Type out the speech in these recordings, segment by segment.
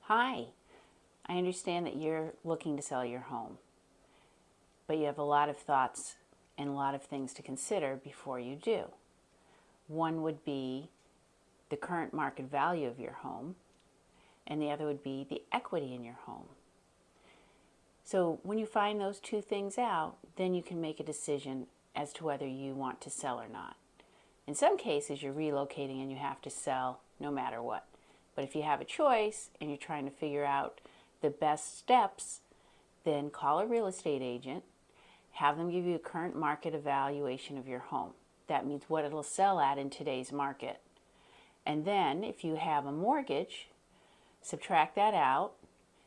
Hi, I understand that you're looking to sell your home, but you have a lot of thoughts and a lot of things to consider before you do. One would be the current market value of your home, and the other would be the equity in your home. So when you find those two things out, then you can make a decision as to whether you want to sell or not. In some cases, you're relocating and you have to sell no matter what. But if you have a choice and you're trying to figure out the best steps, then call a real estate agent, have them give you a current market evaluation of your home. That means what it'll sell at in today's market. And then if you have a mortgage, subtract that out,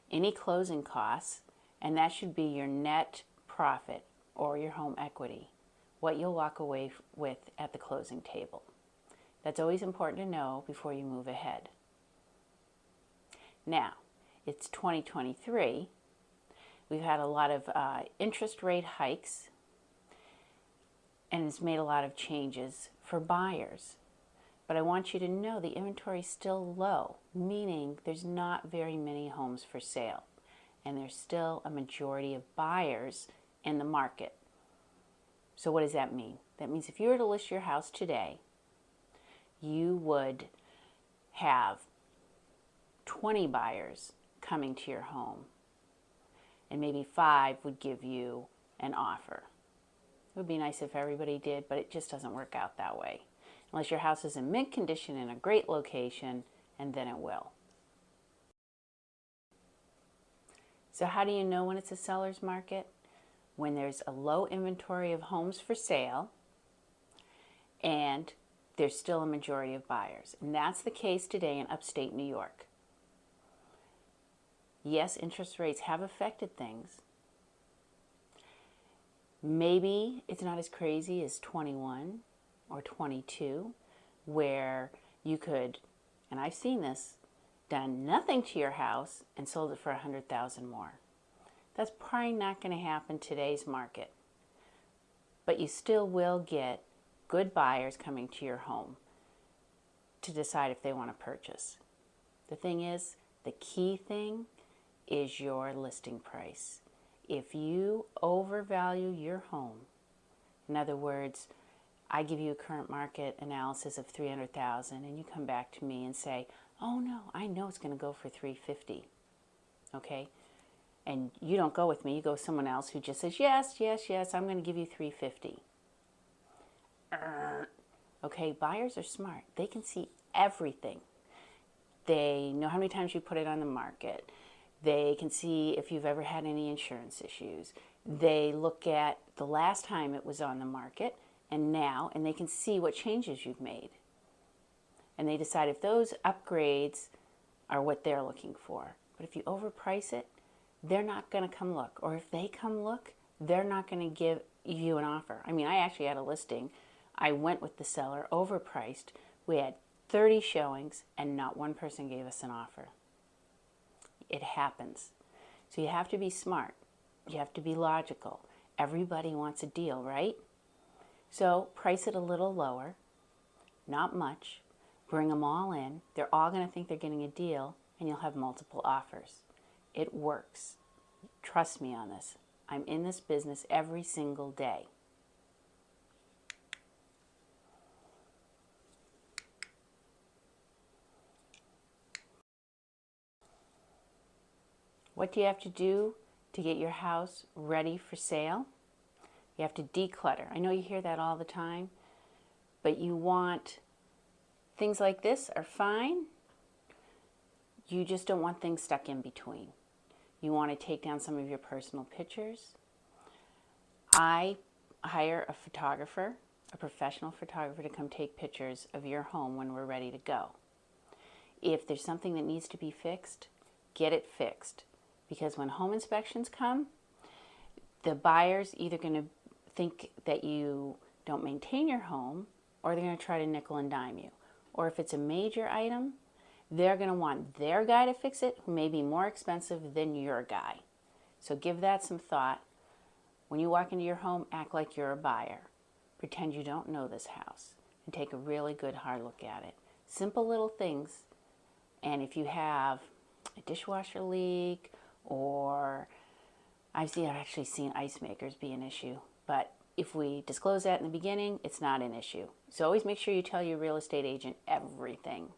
any closing costs, and that should be your net profit or your home equity, what you'll walk away with at the closing table. That's always important to know before you move ahead. Now, it's 2023. We've had a lot of interest rate hikes, and it's made a lot of changes for buyers. But I want you to know the inventory is still low, meaning there's not very many homes for sale, and there's still a majority of buyers in the market. So what does that mean? That means if you were to list your house today, you would have 20 buyers coming to your home, and maybe 5 would give you an offer. It would be nice if everybody did, but it just doesn't work out that way. Unless your house is in mint condition in a great location, and then it will. So how do you know when it's a seller's market? When there's a low inventory of homes for sale and there's still a majority of buyers. And that's the case today in upstate New York. Yes, interest rates have affected things. Maybe it's not as crazy as 21 or 22, where you could, and I've seen this, done nothing to your house and sold it for $100,000 more. That's probably not going to happen in today's market. But you still will get good buyers coming to your home to decide if they want to purchase. The thing is, the key thing is your listing price. If you overvalue your home, in other words, I give you a current market analysis of $300,000 and you come back to me and say, oh no, I know it's going to go for $350,000, okay? And you don't go with me, you go with someone else who just says, yes, yes, yes, I'm going to give you $350,000. Okay, buyers are smart. They can see everything. They know how many times you put it on the market. They can see if you've ever had any insurance issues. They look at the last time it was on the market and now, and they can see what changes you've made. And they decide if those upgrades are what they're looking for. But if you overprice it, they're not going to come look. Or if they come look, they're not going to give you an offer. I mean, I actually had a listing. I went with the seller, overpriced. We had 30 showings, and not one person gave us an offer. It happens. So you have to be smart. You have to be logical. Everybody wants a deal, right? So price it a little lower, not much. Bring them all in. They're all going to think they're getting a deal, and you'll have multiple offers. It works. Trust me on this. I'm in this business every single day. What do you have to do to get your house ready for sale? You have to declutter. I know you hear that all the time, but you want things like this are fine. You just don't want things stuck in between. You want to take down some of your personal pictures. I hire a photographer, a professional photographer, to come take pictures of your home when we're ready to go. If there's something that needs to be fixed, get it fixed. Because when home inspections come, the buyer's either going to think that you don't maintain your home, or they're going to try to nickel and dime you. Or if it's a major item, they're going to want their guy to fix it, who may be more expensive than your guy. So give that some thought. When you walk into your home, act like you're a buyer. Pretend you don't know this house, and take a really good hard look at it. Simple little things. And if you have a dishwasher leak, or I've actually seen ice makers be an issue. But if we disclose that in the beginning, it's not an issue. So always make sure you tell your real estate agent everything.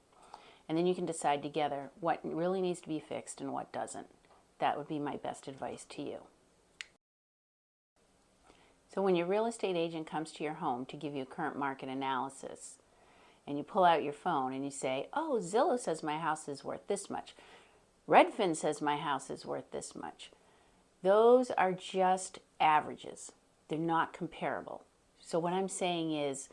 And then you can decide together what really needs to be fixed and what doesn't. That would be my best advice to you. So when your real estate agent comes to your home to give you a current market analysis, and you pull out your phone and you say, oh, Zillow says my house is worth this much. Redfin says my house is worth this much. Those are just averages. They're not comparable. So what I'm saying is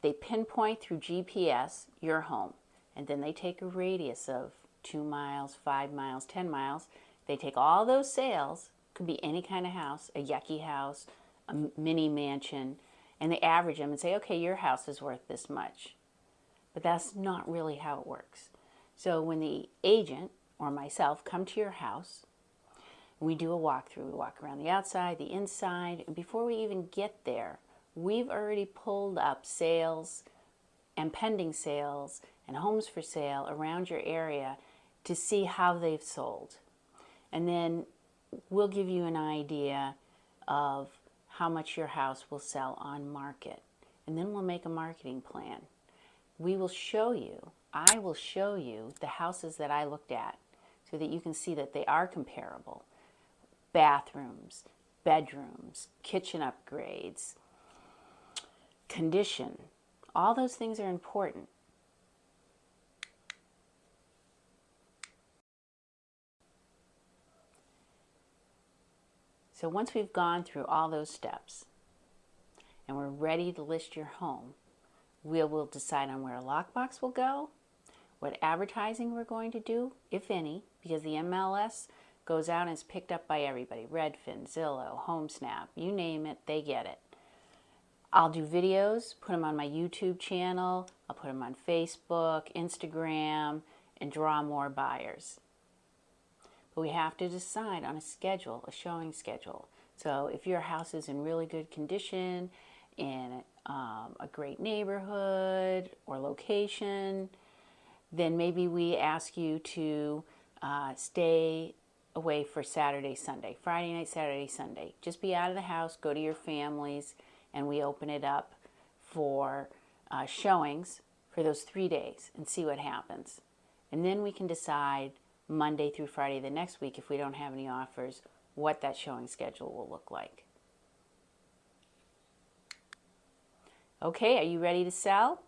they pinpoint through GPS your home, and then they take a radius of 2 miles, 5 miles, 10 miles. They take all those sales, could be any kind of house, a yucky house, a mini mansion, and they average them and say, okay, your house is worth this much. But that's not really how it works. So when the agent or myself come to your house, we do a walkthrough. We walk around the outside, the inside, and before we even get there, we've already pulled up sales and pending sales and homes for sale around your area to see how they've sold. And then we'll give you an idea of how much your house will sell on market. And then we'll make a marketing plan. We will show you, I will show you the houses that I looked at so that you can see that they are comparable. Bathrooms, bedrooms, kitchen upgrades, condition, all those things are important. So once we've gone through all those steps and we're ready to list your home, we will decide on where a lockbox will go, what advertising we're going to do, if any, because the MLS goes out and is picked up by everybody. Redfin, Zillow, HomeSnap, you name it, they get it. I'll do videos, put them on my YouTube channel, I'll put them on Facebook, Instagram, and draw more buyers. But we have to decide on a schedule, a showing schedule. So if your house is in really good condition, in a great neighborhood or location, then maybe we ask you to stay away for Saturday, Sunday, Friday night, Saturday, Sunday. Just be out of the house, go to your families, and we open it up for showings for those 3 days and see what happens. And then we can decide Monday through Friday the next week, if we don't have any offers, what that showing schedule will look like. Okay, are you ready to sell?